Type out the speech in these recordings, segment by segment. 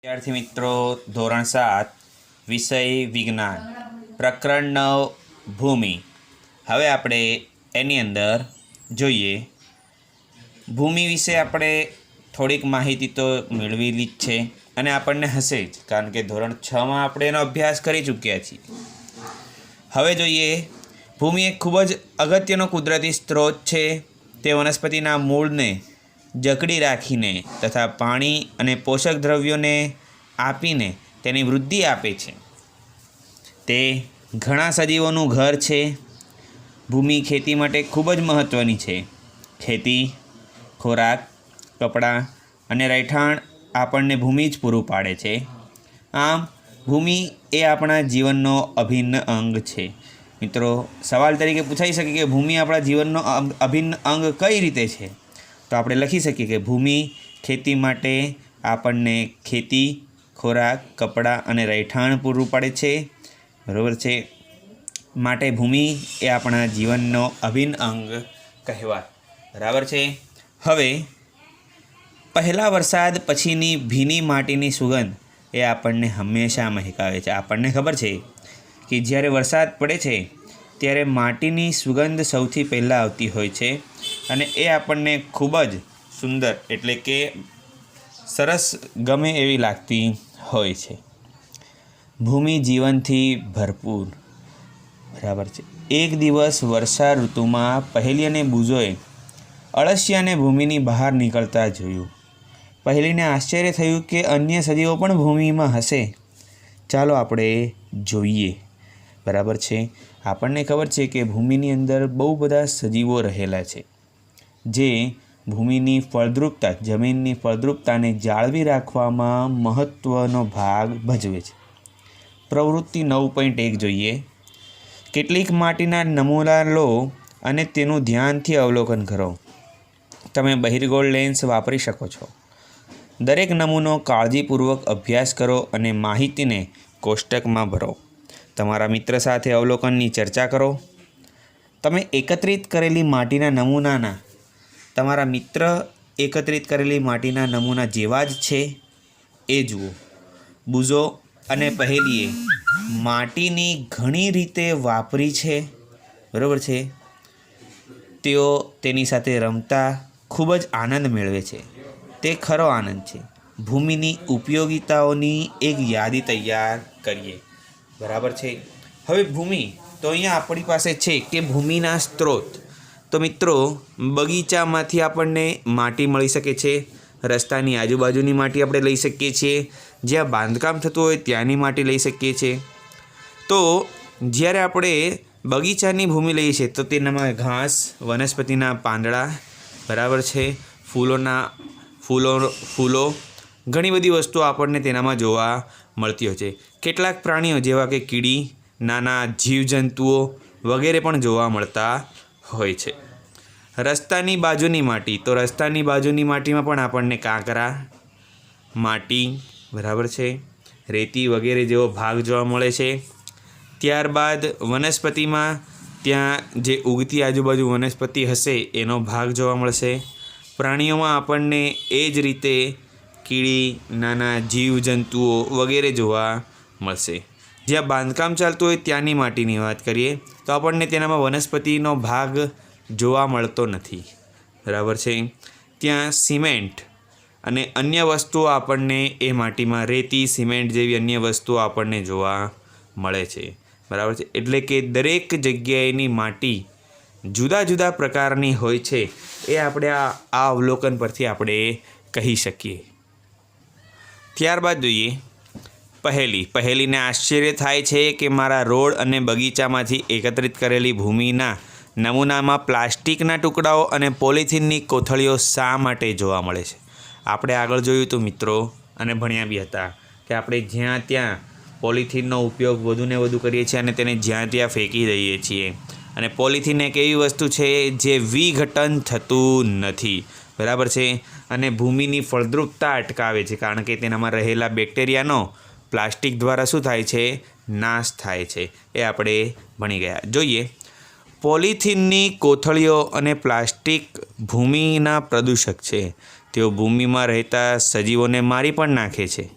विद्यार्थी मित्रों धोरण 7 विषय विज्ञान प्रकरण 9 भूमि। हवे આપણે એની અંદર જોઈએ ભૂમિ વિશે આપણે થોડીક માહિતી તો મેળવેલી જ છે અને આપણને હશે જ, કારણ કે ધોરણ 6માં આપણે એનો અભ્યાસ કરી ચૂક્યા છીએ। હવે જોઈએ ભૂમિ એક ખૂબ જ અગત્યનો કુદરતી સ્ત્રોત છે। તે વનસ્પતિના મૂળને જકડી રાખીને તથા પાણી અને પોષક દ્રવ્યોને આપીને તેની વૃદ્ધિ આપે છે। તે ઘણા સજીવોનું ઘર છે। ભૂમિ ખેતી માટે ખૂબ જ મહત્ત્વની છે। ખેતી, ખોરાક, કપડાં અને રહેઠાણ આપણને ભૂમિ જ પૂરું પાડે છે। આમ ભૂમિ એ આપણા જીવનનો અભિન્ન અંગ છે। મિત્રો, સવાલ તરીકે પૂછાઈ શકે કે ભૂમિ આપણા જીવનનો અભિન્ન અંગ કઈ રીતે છે? તો આપણે લખી શકીએ કે ભૂમિ ખેતી માટે આપણને ખેતી, ખોરાક, કપડાં અને રહેઠાણ પૂરું પાડે છે, બરાબર છે। માટે ભૂમિ એ આપણા જીવનનો અભિન્ન અંગ કહેવાય, બરાબર છે। હવે પહેલા વરસાદ પછીની ભીની માટીની સુગંધ એ આપણને હંમેશા મહેકાવે છે। આપણને ખબર છે કે જ્યારે વરસાદ પડે છે ત્યારે માટીની સુગંધ સૌથી પહેલાં આવતી હોય છે અને એ આપણને ખૂબ જ સુંદર એટલે કે સરસ ગમે એવી લાગતી હોય છે। ભૂમિ જીવનથી ભરપૂર, બરાબર છે। એક દિવસ વર્ષા ઋતુમાં પહેલી અને બુઝોએ અળસિયાને ભૂમિની બહાર નીકળતા જોયું। પહેલીને આશ્ચર્ય થયું કે અન્ય સજીવો પણ ભૂમિમાં હશે। ચાલો આપણે જોઈએ, બરાબર છે। આપણને ખબર છે કે ભૂમિની અંદર બહુ બધા સજીવો રહેલા છે જે ભૂમિની ફળદ્રુપતા, જમીનની ફળદ્રુપતાને જાળવી રાખવામાં મહત્ત્વનો ભાગ ભજવે છે। પ્રવૃત્તિ 9.1 જોઈએ। કેટલીક માટીના નમૂના લો અને તેનું ધ્યાનથી અવલોકન કરો। તમે બહિર્ગોળ લેન્સ વાપરી શકો છો। દરેક નમૂનો કાળજીપૂર્વક અભ્યાસ કરો અને માહિતીને કોષ્ટકમાં ભરો। તમારા મિત્ર સાથે અવલોકનની ચર્ચા કરો। તમે એકત્રિત કરેલી માટીના નમૂનાના તમારા મિત્ર એકત્રિત કરેલી માટીના નમૂના જેવા જ છે એ જુઓ। બુઝો અને પહેલીએ માટીની ઘણી રીતે વાપરી છે, બરાબર છે। તેઓ તેની સાથે રમતા ખૂબ જ આનંદ મેળવે છે। તે ખરો આનંદ છે। ભૂમિની ઉપયોગિતાઓની એક યાદી તૈયાર કરીએ, બરાબર છે। હવે ભૂમિ તો અહીંયા આપણી પાસે છે કે ભૂમિના સ્ત્રોત તો મિત્રો બગીચામાંથી આપણને માટી મળી શકે છે। રસ્તાની આજુબાજુની માટી આપણે લઈ શકીએ છીએ। જ્યાં બાંધકામ થતું હોય ત્યાંની માટી લઈ શકીએ છીએ। તો જ્યારે આપણે બગીચાની ભૂમિ લઈએ છીએ તો તેનામાં ઘાસ, વનસ્પતિના પાંદડા, બરાબર છે, ફૂલો ઘણી બધી વસ્તુઓ આપણને તેનામાં જોવા મળતી હોય છે। કેટલાક પ્રાણીઓ જેવા કે કીડી, નાના જીવજંતુઓ વગેરે પણ જોવા મળતા હોય છે। રસ્તાની બાજુની માટી તો રસ્તાની બાજુની માટીમાં પણ આપણને કાંકરા, માટી, બરાબર છે, રેતી વગેરે જેવો ભાગ જોવા મળે છે। ત્યારબાદ વનસ્પતિમાં ત્યાં જે ઉગતી આજુબાજુ વનસ્પતિ હશે એનો ભાગ જોવા મળશે। પ્રાણીઓમાં આપણને એ જ રીતે કીડી, નાના જીવજંતુઓ વગેરે જોવા મળશે। જ્યાં બાંધકામ ચાલતું હોય ત્યાંની માટીની વાત કરીએ તો આપણને તેનામાં વનસ્પતિનો ભાગ જોવા મળતો નથી, બરાબર છે। ત્યાં સિમેન્ટ અને અન્ય વસ્તુઓ આપણને એ માટીમાં રેતી, સિમેન્ટ જેવી અન્ય વસ્તુઓ આપણને જોવા મળે છે, બરાબર છે। એટલે કે દરેક જગ્યાએની માટી જુદા જુદા પ્રકારની હોય છે એ આપણે આ અવલોકન પરથી આપણે કહી શકીએ। ત્યારબાદ જોઈએ પહેલીને આશ્ચર્ય થાય છે કે મારા રોડ અને બગીચામાંથી એકત્રિત કરેલી ભૂમિના નમૂનામાં પ્લાસ્ટિકના ટુકડાઓ અને પોલિથીનની કોથળીઓ શા માટે જોવા મળે છે? આપણે આગળ જોયું હતું મિત્રો અને ભણ્યા બી હતા કે આપણે જ્યાં ત્યાં પોલિથીનનો ઉપયોગ વધુને વધુ કરીએ છીએ અને તેને જ્યાં ત્યાં ફેંકી દઈએ છીએ। અને પોલિથીન એક એવી વસ્તુ છે જે વિઘટન થતું નથી, બરાબર છે, અને ભૂમિની ફળદ્રુપતા અટકાવે છે, કારણ કે તેનામાં રહેલા બેક્ટેરિયાનો પ્લાસ્ટિક દ્વારા શું થાય છે? નાશ થાય છે। એ આપણે ભણી ગયા। જોઈએ પોલિથીનની કોથળીઓ અને પ્લાસ્ટિક ભૂમિના પ્રદૂષક છે। તેઓ ભૂમિમાં રહેતા સજીવોને મારી પણ નાખે છે।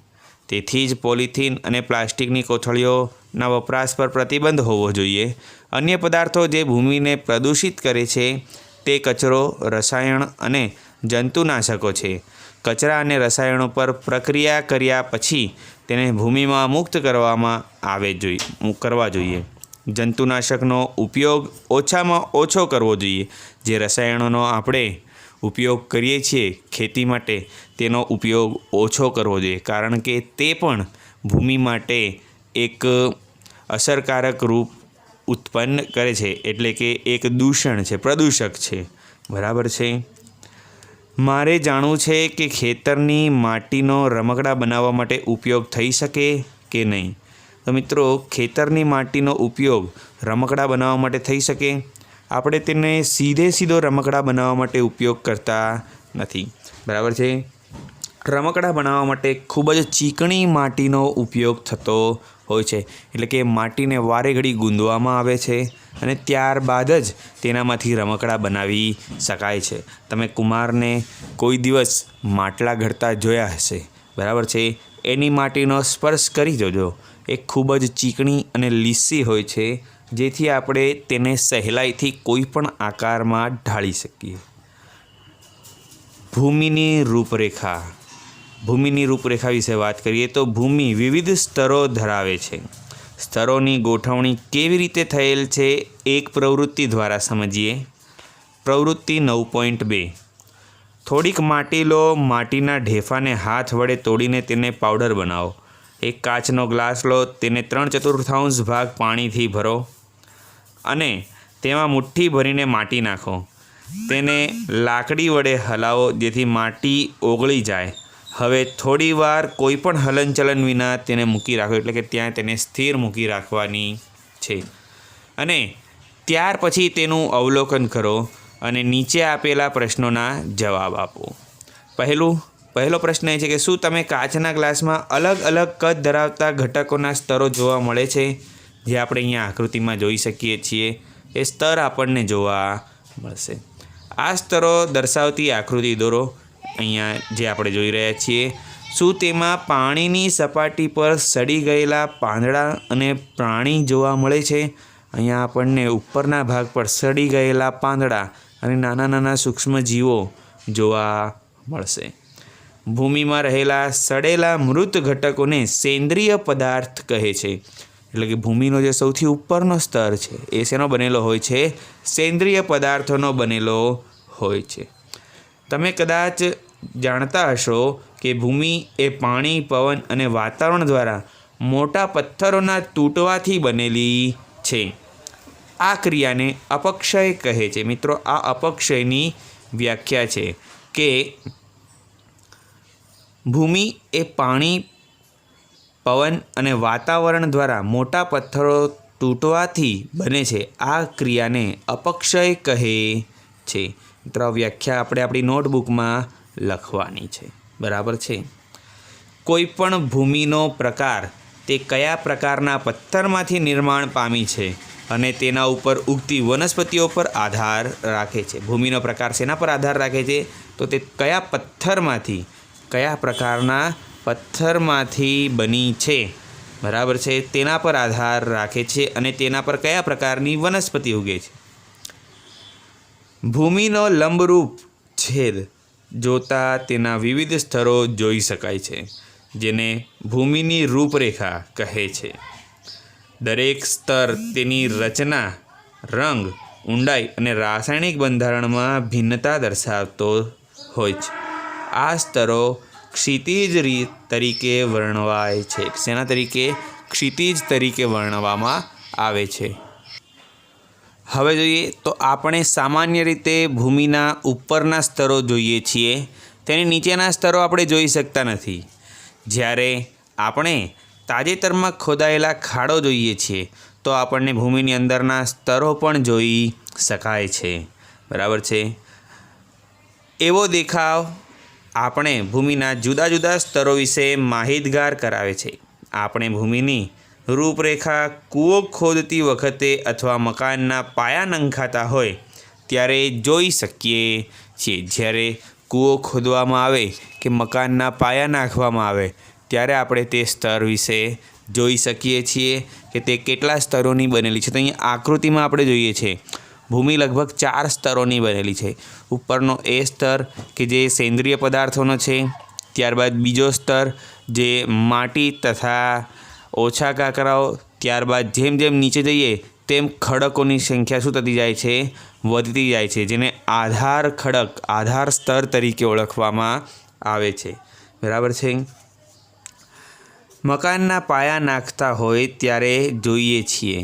તેથી જ પોલિથીન અને પ્લાસ્ટિકની કોથળીઓના વપરાશ પર પ્રતિબંધ હોવો જોઈએ. અન્ય પદાર્થો જે ભૂમિને પ્રદૂષિત કરે છે તે કચરો, રસાયણ અને જંતુનાશકો છે. કચરા અને રસાયણો પર પ્રક્રિયા કર્યા પછી તેને ભૂમિમાં મુક્ત કરવા જોઈએ. જંતુનાશકનો ઉપયોગ ઓછામાં ઓછો કરવો જોઈએ. જે રસાયણોનો આપણે ઉપયોગ કરીએ છીએ ખેતી માટે તેનો ઉપયોગ ઓછો કરવો જોઈએ, કારણ કે તે પણ ભૂમિ માટે એક અસરકારક રૂપ ઉત્પન્ન કરે છે, એટલે કે એક દૂષણ છે, પ્રદૂષક છે. બરાબર છે. મારે જાણવું છે કે ખેતરની માટીનો રમકડા બનાવવા માટે ઉપયોગ થઈ શકે કે નહીં. તો મિત્રો, ખેતરની માટીનો ઉપયોગ રમકડા બનાવવા માટે થઈ શકે. આપણે તેને સીધો રમકડા બનાવવા માટે ઉપયોગ કરતા નથી. બરાબર છે. રમકડા બનાવવા માટે ખૂબ જ ચીકણી માટીનો ઉપયોગ થતો હોય છે. એટલે કે માટીને વારે ઘડી ગૂંદવામાં આવે છે અને ત્યારબાદ જ તેનામાંથી રમકડા બનાવી શકાય છે. તમે કુમારને કોઈ દિવસ માટલા ઘડતા જોયા હશે. બરાબર છે. એની માટીનો સ્પર્શ કરી જોજો. એ ખૂબ જ ચીકણી અને લીસી હોય છે, જેથી આપણે તેને સહેલાઈથી કોઈ પણ આકારમાં ઢાળી શકીએ. ભૂમિની રૂપરેખા વિશે વાત કરીએ તો ભૂમિ વિવિધ સ્તરો ધરાવે છે. સ્તરોની ગોઠવણી કેવી રીતે થયેલ છે એક પ્રવૃત્તિ દ્વારા સમજીએ. પ્રવૃત્તિ 9.2. થોડીક માટી લો. માટીના ઢેફાને હાથ વડે તોડીને તેને પાવડર બનાવો. એક કાચનો ગ્લાસ લો. તેને 3/4 ભાગ પાણીથી ભરો અને તેમાં મુઠ્ઠી ભરીને માટી નાખો. તેને લાકડી વડે હલાવો જેથી માટી ઓગળી જાય. હવે થોડી વાર કોઈ પણ હલનચલન વિના તેને મૂકી રાખો, એટલે કે ત્યાં તેને સ્થિર મૂકી રાખવાની છે. અને ત્યાર પછી તેનું અવલોકન કરો અને નીચે આપેલા પ્રશ્નોના જવાબ આપો. પહેલો પ્રશ્ન એ છે કે શું તમે કાચના ગ્લાસમાં અલગ અલગ કદ ધરાવતા ઘટકોના સ્તરો જોવા મળે છે? જે આપણે અહીંયા આકૃતિમાં જોઈ શકીએ છીએ એ સ્તર આપણને જોવા મળશે. આ સ્તરો દર્શાવતી આકૃતિ દોરો. અહીંયા જે આપણે જોઈ રહ્યા છીએ, શું તેમાં પાણીની સપાટી પર સડી ગયેલા પાંદડા અને પ્રાણી જોવા મળે છે? અહીંયા આપણને ઉપરના ભાગ પર સડી ગયેલા પાંદડા અને નાના સૂક્ષ્મ જીવો જોવા મળશે. ભૂમિમાં રહેલા સડેલા મૃત ઘટકોને સેન્દ્રિય પદાર્થ કહે છે. એટલે કે ભૂમિનો જે સૌથી ઉપરનો સ્તર છે એ શેનો બનેલો હોય છે? સેન્દ્રિય પદાર્થોનો બનેલો હોય છે. તમે કદાચ જાણતા હશો કે ભૂમિ એ પાણી, પવન અને વાતાવરણ દ્વારા મોટા પથ્થરોના તૂટવાથી બનેલી છે. આ ક્રિયાને અપક્ષય કહે છે. મિત્રો, આ અપક્ષયની વ્યાખ્યા છે કે ભૂમિ એ પાણી, પવન અને વાતાવરણ દ્વારા મોટા પથ્થરો તૂટવાથી બને છે. આ ક્રિયાને અપક્ષય કહે છે. મિત્રો, વ્યાખ્યા આપણે આપણી નોટબુકમાં લખવાની છે. બરાબર છે. કોઈ પણ ભૂમિનો પ્રકાર તે કયા પ્રકારના પથ્થરમાંથી નિર્માણ પામી છે અને તેના ઉપર ઉગતી વનસ્પતિઓ પર આધાર રાખે છે. ભૂમિનો પ્રકાર શેના પર આધાર રાખે છે? તો તે કયા પ્રકારના પથ્થરમાંથી બની છે. બરાબર છે. તેના પર આધાર રાખે છે અને તેના પર કયા પ્રકારની વનસ્પતિ ઉગે છે. ભૂમિનો લંબરૂપ છેદ જોતા તેના વિવિધ સ્તરો જોઈ શકાય છે, જેને ભૂમિની રૂપરેખા કહે છે. દરેક સ્તર તેની રચના, રંગ, ઊંડાઈ અને રાસાયણિક બંધારણમાં ભિન્નતા દર્શાવતો હોય છે. આ સ્તરો ક્ષિતિજ તરીકે વર્ણવાય છે. શેના તરીકે? ક્ષિતિજ તરીકે વર્ણવવામાં આવે છે. હવે જોઈએ તો આપણે સામાન્ય રીતે ભૂમિના ઉપરના સ્તરો જોઈએ છીએ, તેની નીચેના સ્તરો આપણે જોઈ શકતા નથી. જ્યારે આપણે તાજેતરમાં ખોદાયેલા ખાડો જોઈએ છીએ તો આપણને ભૂમિની અંદરના સ્તરો પણ જોઈ શકાય છે. બરાબર છે. એવો દેખાવ આપણે ભૂમિના જુદા જુદા સ્તરો વિશે માહિતગાર કરાવે છે. આપણે ભૂમિની રૂપરેખા કૂવો ખોદતી વખતે અથવા મકાનના પાયા નંખાતા હોય ત્યારે જોઈ શકીએ છીએ. જ્યારે કૂવો ખોદવામાં આવે કે મકાનના પાયા નાખવામાં આવે ત્યારે આપણે તે સ્તર વિશે જોઈ શકીએ છીએ કે તે કેટલા સ્તરોની બનેલી છે. તો અહીં આકૃતિમાં આપણે જોઈએ છીએ ભૂમિ લગભગ 4 સ્તરોની બનેલી છે. ઉપરનો એ સ્તર કે જે સેન્દ્રિય પદાર્થોનો છે, ત્યારબાદ બીજો સ્તર જે માટી તથા ઓછા કાંકરાઓ, ત્યારબાદ જેમ જેમ નીચે જઈએ તેમ ખડકોની સંખ્યા શું થતી જાય છે, વધતી જાય છે, જેને આધાર ખડક, આધાર સ્તર તરીકે ઓળખવામાં આવે છે. બરાબર છે. મકાનના પાયા નાખતા હોય ત્યારે જોઈએ છીએ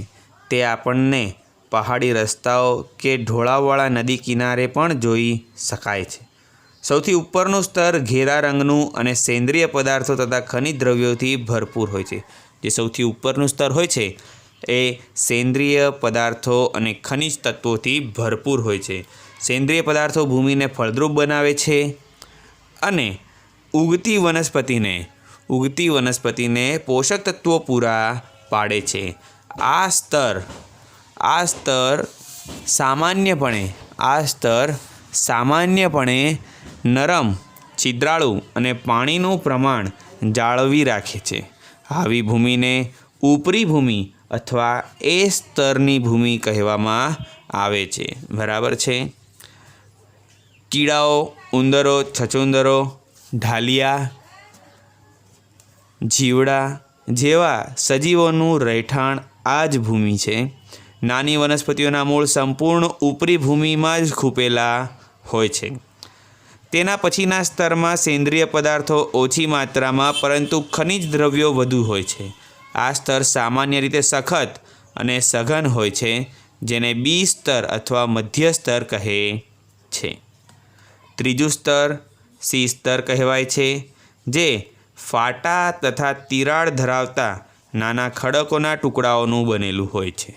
તે આપણને પહાડી રસ્તાઓ કે ઢોળાવવાળા નદી કિનારે પણ જોઈ શકાય છે. સૌથી ઉપરનું સ્તર ઘેરા રંગનું અને સેન્દ્રિય પદાર્થો તથા ખનિજ દ્રવ્યોથી ભરપૂર હોય છે. જે સૌથી ઉપરનું સ્તર હોય છે એ સેન્દ્રિય પદાર્થો અને ખનિજ તત્વોથી ભરપૂર હોય છે. સેન્દ્રિય પદાર્થો ભૂમિને ફળદ્રુપ બનાવે છે અને ઉગતી વનસ્પતિને પોષક તત્વો પૂરા પાડે છે. આ સ્તર સામાન્યપણે નરમ, છિદ્રાળુ અને પાણીનું પ્રમાણ જાળવી રાખે છે. આવી ભૂમિને ઉપરી ભૂમિ અથવા એ સ્તરની ભૂમિ કહેવામાં આવે છે. બરાબર છે. કીડાઓ, ઉંદરો, છછુંદરો, ઢાલિયા, જીવડા જેવા સજીવોનું રહેઠાણ આ જ ભૂમિ છે. નાની વનસ્પતિઓના મૂળ સંપૂર્ણ ઉપરી ભૂમિમાં જ ખૂંપેલા હોય છે. તેના પછીના સ્તરમાં સેન્દ્રિય પદાર્થો ઓછી માત્રામાં પરંતુ ખનિજ દ્રવ્યો વધુ હોય છે. આ સ્તર સામાન્ય રીતે સખત અને સઘન હોય છે, જેને બી સ્તર અથવા મધ્ય સ્તર કહે છે. ત્રીજું સ્તર સી સ્તર કહેવાય છે, જે ફાટા તથા તિરાડ ધરાવતા નાના ખડકોના ટુકડાઓનું બનેલું હોય છે.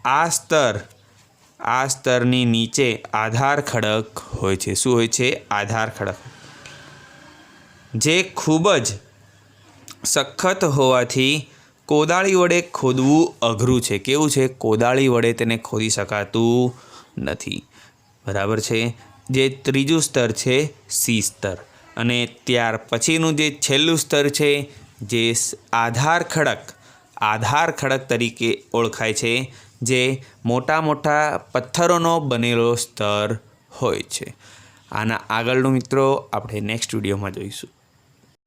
આ સ્તરની નીચે આધાર ખડક હોય છે. શું હોય છે? આધાર ખડક, જે ખૂબ જ સખત હોવાથી કોદાળી વડે ખોદવું અઘરું છે. કેવું છે? કોદાળી વડે તેને ખોદી શકાતું નથી. બરાબર છે. જે ત્રીજું સ્તર છે સી સ્તર. અને ત્યાર પછીનું જે છેલ્લું સ્તર છે જે આધાર ખડક તરીકે ઓળખાય છે, જે મોટા મોટા પથ્થરોનો બનેલો સ્તર હોય છે. આના આગળનું મિત્રો આપણે નેક્સ્ટ વિડીયોમાં જોઈશું.